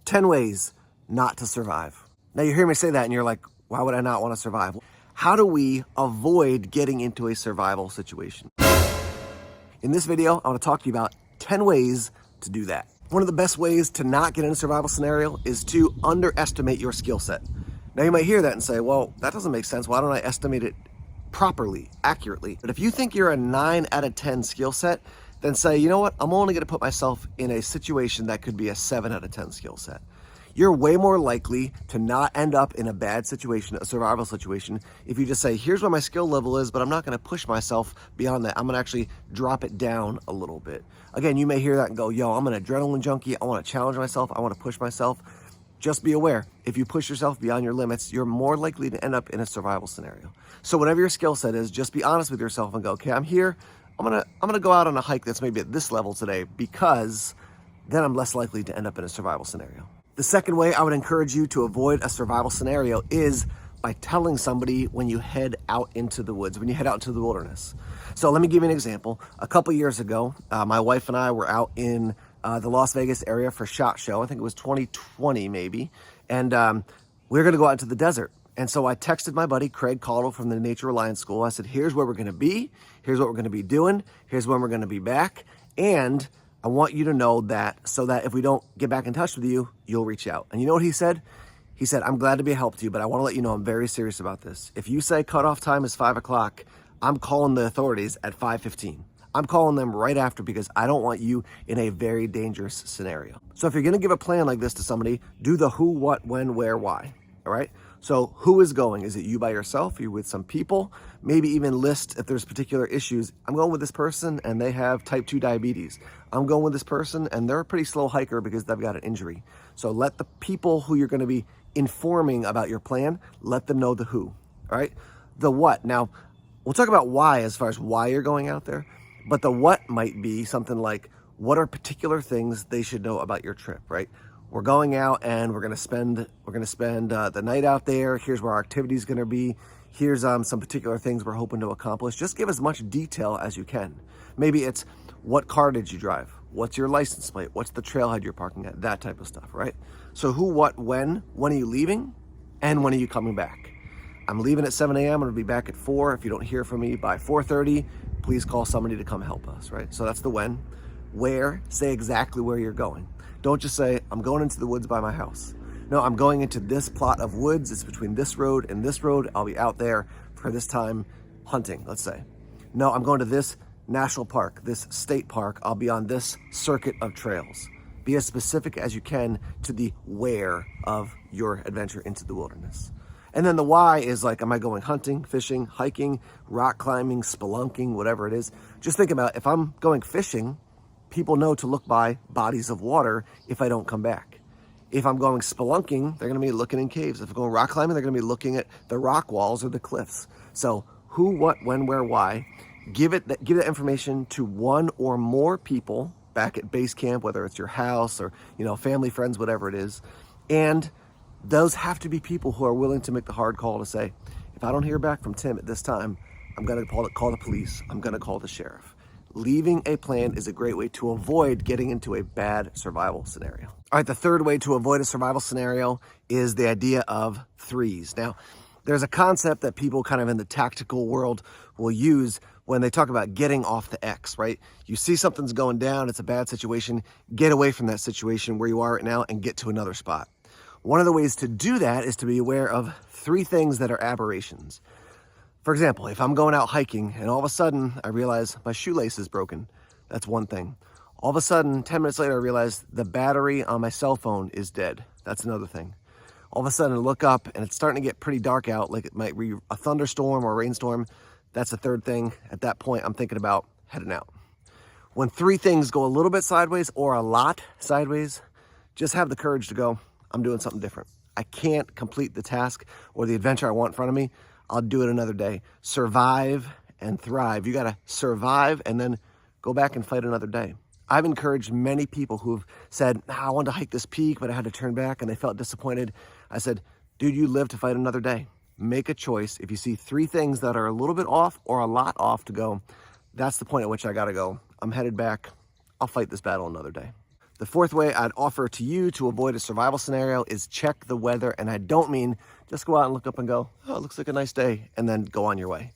10 ways not to survive. Now you hear me say that and you're like, why would I not want to survive? How do we avoid getting into a survival situation? In this video, I want to talk to you about 10 ways to do that. One of the best ways to not get in a survival scenario is to underestimate your skill set. Now you might hear that and say, well, that doesn't make sense. Why don't I estimate it properly, accurately? But if you think you're a 9 out of 10 skill set, then say, you know what? I'm only going to put myself in a situation that could be a 7 out of 10 skill set. You're way more likely to not end up in a bad situation, a survival situation, if you just say, here's what my skill level is, but I'm not going to push myself beyond that. I'm going to actually drop it down a little bit. Again, you may hear that and go, yo, I'm an adrenaline junkie. I want to challenge myself. I want to push myself. Just be aware, if you push yourself beyond your limits, you're more likely to end up in a survival scenario. So whatever your skill set is, just be honest with yourself and go, okay, I'm here. I'm gonna go out on a hike that's maybe at this level today, because then I'm less likely to end up in a survival scenario. The second way I would encourage you to avoid a survival scenario is by telling somebody when you head out into the woods, when you head out into the wilderness. So let me give you an example. A couple years ago, my wife and I were out in the Las Vegas area for SHOT Show. I think it was 2020 maybe. And we were gonna go out into the desert. And so I texted my buddy, Craig Caldwell from the Nature Reliance School. I said, here's where we're gonna be. Here's what we're gonna be doing. Here's when we're gonna be back. And I want you to know that, so that if we don't get back in touch with you, you'll reach out. And you know what he said? He said, I'm glad to be a help to you, but I want to let you know I'm very serious about this. If you say cutoff time is 5 o'clock, I'm calling the authorities at 5:15. I'm calling them right after, because I don't want you in a very dangerous scenario. So if you're going to give a plan like this to somebody, do the who, what, when, where, why. All right. So who is going? Is it you by yourself? Are you with some people? Maybe even list if there's particular issues. I'm going with this person and they have type 2 diabetes. I'm going with this person and they're a pretty slow hiker because they've got an injury. So let the people who you're going to be informing about your plan, let them know the who. All right. The what. Now we'll talk about why, as far as why you're going out there, but the what might be something like, what are particular things they should know about your trip, right? We're going out and we're gonna spend the night out there. Here's where our activity is gonna be. Here's some particular things we're hoping to accomplish. Just give as much detail as you can. Maybe it's, what car did you drive? What's your license plate? What's the trailhead you're parking at? That type of stuff, right? So who, what, when are you leaving? And when are you coming back? I'm leaving at 7 a.m. I'm gonna be back at 4. If you don't hear from me by 4:30, please call somebody to come help us, right? So that's the when. Where, say exactly where you're going. Don't just say, I'm going into the woods by my house. No, I'm going into this plot of woods. It's between this road and this road. I'll be out there for this time hunting, let's say. No, I'm going to this national park, this state park. I'll be on this circuit of trails. Be as specific as you can to the where of your adventure into the wilderness. And then the why is like, am I going hunting, fishing, hiking, rock climbing, spelunking, whatever it is. Just think about, if I'm going fishing, people know to look by bodies of water if I don't come back. If I'm going spelunking, they're going to be looking in caves. If I'm going rock climbing, they're going to be looking at the rock walls or the cliffs. So who, what, when, where, why. Give that information to one or more people back at base camp, whether it's your house or, you know, family, friends, whatever it is. And those have to be people who are willing to make the hard call to say, if I don't hear back from Tim at this time, I'm going to call the police. I'm going to call the sheriff. Leaving a plan is a great way to avoid getting into a bad survival scenario. All right, the third way to avoid a survival scenario is the idea of threes. Now, there's a concept that people kind of in the tactical world will use when they talk about getting off the X, right? You see something's going down, it's a bad situation, get away from that situation where you are right now and get to another spot. One of the ways to do that is to be aware of 3 things that are aberrations. For example, if I'm going out hiking and all of a sudden I realize my shoelace is broken, that's one thing. All of a sudden, 10 minutes later, I realize the battery on my cell phone is dead. That's another thing. All of a sudden I look up and it's starting to get pretty dark out, like it might be a thunderstorm or a rainstorm. That's the third thing. At that point, I'm thinking about heading out. When 3 things go a little bit sideways or a lot sideways, just have the courage to go, I'm doing something different. I can't complete the task or the adventure I want in front of me. I'll do it another day. Survive and thrive. You got to survive and then go back and fight another day. I've encouraged many people who've said, I wanted to hike this peak, but I had to turn back and they felt disappointed. I said, dude, you live to fight another day. Make a choice. If you see 3 things that are a little bit off or a lot off, to go, that's the point at which I got to go. I'm headed back. I'll fight this battle another day. The fourth way I'd offer to you to avoid a survival scenario is check the weather. And I don't mean just go out and look up and go, oh, it looks like a nice day, and then go on your way.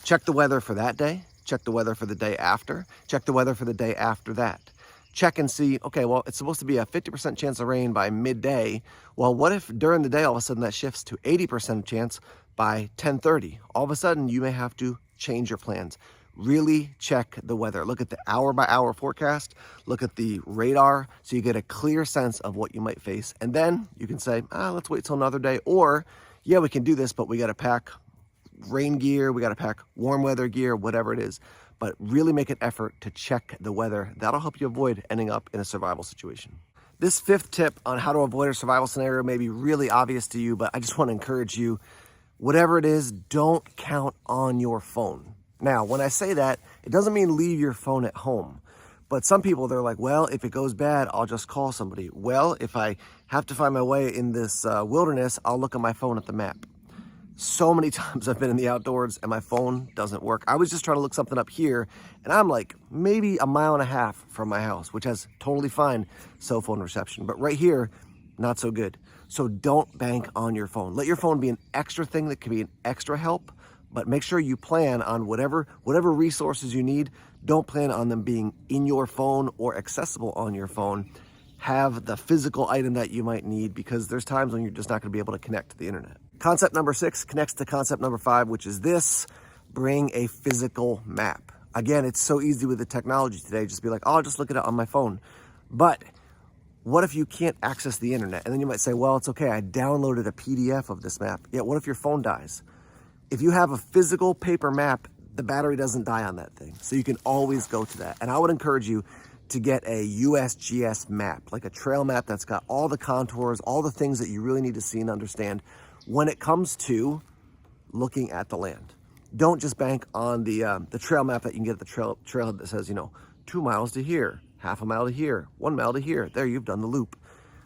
Check the weather for that day. Check the weather for the day after. Check the weather for the day after that. Check and see, okay, well, it's supposed to be a 50% chance of rain by midday. Well, what if during the day, all of a sudden that shifts to 80% chance by 10:30? All of a sudden, you may have to change your plans. Really check the weather. Look at the hour-by-hour forecast. Look at the radar so you get a clear sense of what you might face. And then you can say, let's wait till another day. Or, yeah, we can do this, but we got to pack rain gear. We got to pack warm weather gear, whatever it is. But really make an effort to check the weather. That'll help you avoid ending up in a survival situation. This fifth tip on how to avoid a survival scenario may be really obvious to you, but I just want to encourage you, whatever it is, don't count on your phone. Now, when I say that, it doesn't mean leave your phone at home. But some people, they're like, well, if it goes bad, I'll just call somebody. Well, if I have to find my way in this wilderness, I'll look at my phone at the map. So many times I've been in the outdoors and my phone doesn't work. I was just trying to look something up here, and I'm like maybe a mile and a half from my house, which has totally fine cell phone reception. But right here, not so good. So don't bank on your phone. Let your phone be an extra thing that can be an extra help, but make sure you plan on whatever resources you need. Don't plan on them being in your phone or accessible on your phone. Have the physical item that you might need, because there's times when you're just not going to be able to connect to the internet. Concept number 6 connects to concept number 5, which is this: bring a physical map. Again, it's so easy with the technology today. Just be like, oh, I'll just look at it on my phone. But what if you can't access the internet? And then you might say, well, it's okay, I downloaded a PDF of this map. Yeah, what if your phone dies? If you have a physical paper map, the battery doesn't die on that thing. So you can always go to that. And I would encourage you to get a USGS map, like a trail map that's got all the contours, all the things that you really need to see and understand when it comes to looking at the land. Don't just bank on the trail map that you can get at the trailhead that says, 2 miles to here, half a mile to here, 1 mile to here. There, you've done the loop.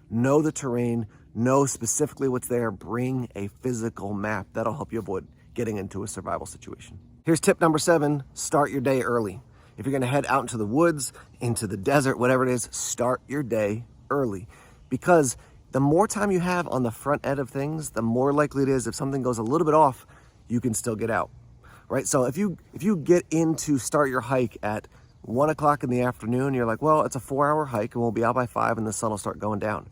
Know the terrain, know specifically what's there. Bring a physical map. That'll help you avoid getting into a survival situation. Here's tip number 7, start your day early. If you're gonna head out into the woods, into the desert, whatever it is, start your day early. Because the more time you have on the front end of things, the more likely it is if something goes a little bit off, you can still get out, right? So if you get in to start your hike at 1 o'clock in the afternoon, you're like, well, it's a 4-hour hike and we'll be out by 5 and the sun will start going down.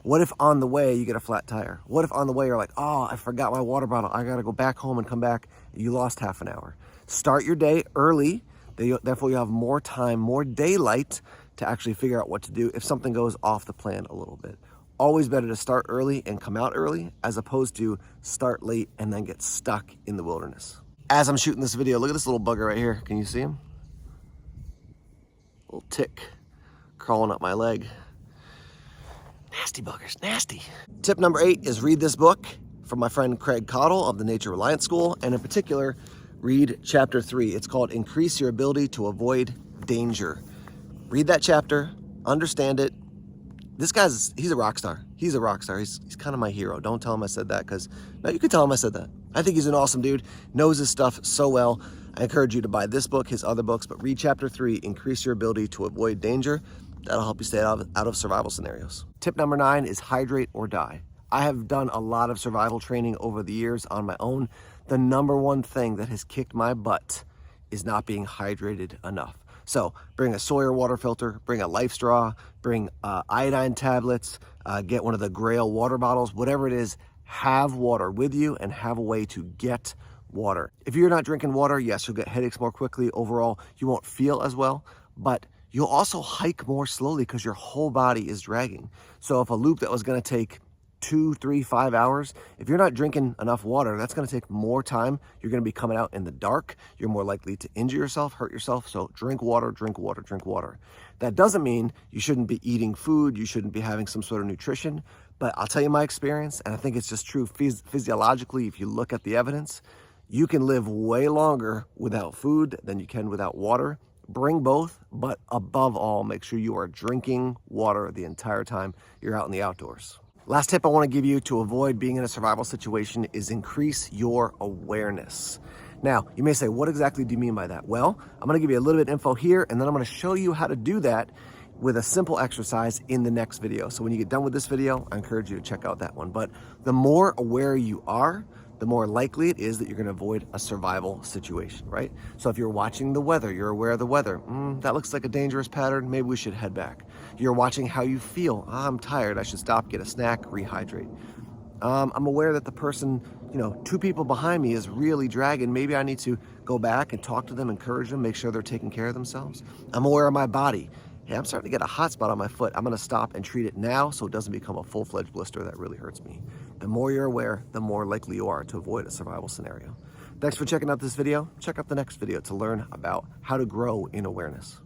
What if on the way you get a flat tire? What if on the way you're like, oh, I forgot my water bottle, I gotta go back home and come back? You lost half an hour. Start your day early, therefore you have more time, more daylight to actually figure out what to do if something goes off the plan a little bit. Always better to start early and come out early as opposed to start late and then get stuck in the wilderness. As I'm shooting this video, look at this little bugger right here. Can you see him? Little tick crawling up my leg. Nasty buggers, nasty. Tip number 8 is read this book from my friend Craig Cottle of the Nature Reliance School, and in particular, read chapter 3. It's called Increase Your Ability to Avoid Danger. Read that chapter, understand it. This he's a rock star. He's a rock star. He's kind of my hero. Don't tell him I said that, because no, you can tell him I said that. I think he's an awesome dude, knows his stuff so well. I encourage you to buy this book, his other books, but read chapter 3, Increase Your Ability to Avoid Danger. That'll help you stay out of survival scenarios. Tip number 9 is hydrate or die. I have done a lot of survival training over the years on my own. The number one thing that has kicked my butt is not being hydrated enough. So bring a Sawyer water filter, bring a life straw, bring iodine tablets, get one of the Grail water bottles, whatever it is, have water with you and have a way to get water. If you're not drinking water, yes, you'll get headaches more quickly. Overall, you won't feel as well, but you'll also hike more slowly because your whole body is dragging. So if a loop that was gonna take 2, 3, 5 hours, if you're not drinking enough water, that's gonna take more time. You're gonna be coming out in the dark. You're more likely to injure yourself, hurt yourself. So drink water, drink water, drink water. That doesn't mean you shouldn't be eating food, you shouldn't be having some sort of nutrition, but I'll tell you my experience, and I think it's just true physiologically, if you look at the evidence, you can live way longer without food than you can without water. Bring both, but above all, make sure you are drinking water the entire time you're out in the outdoors. Last tip I want to give you to avoid being in a survival situation is increase your awareness. Now, you may say, what exactly do you mean by that? Well, I'm going to give you a little bit of info here, and then I'm going to show you how to do that with a simple exercise in the next video. So when you get done with this video, I encourage you to check out that one. But the more aware you are, the more likely it is that you're gonna avoid a survival situation, right? So if you're watching the weather, you're aware of the weather, that looks like a dangerous pattern, maybe we should head back. You're watching how you feel, I'm tired, I should stop, get a snack, rehydrate. I'm aware that the person, 2 people behind me is really dragging. Maybe I need to go back and talk to them, encourage them, make sure they're taking care of themselves. I'm aware of my body. Hey, I'm starting to get a hot spot on my foot. I'm gonna stop and treat it now so it doesn't become a full-fledged blister that really hurts me. The more you're aware, the more likely you are to avoid a survival scenario. Thanks for checking out this video. Check out the next video to learn about how to grow in awareness.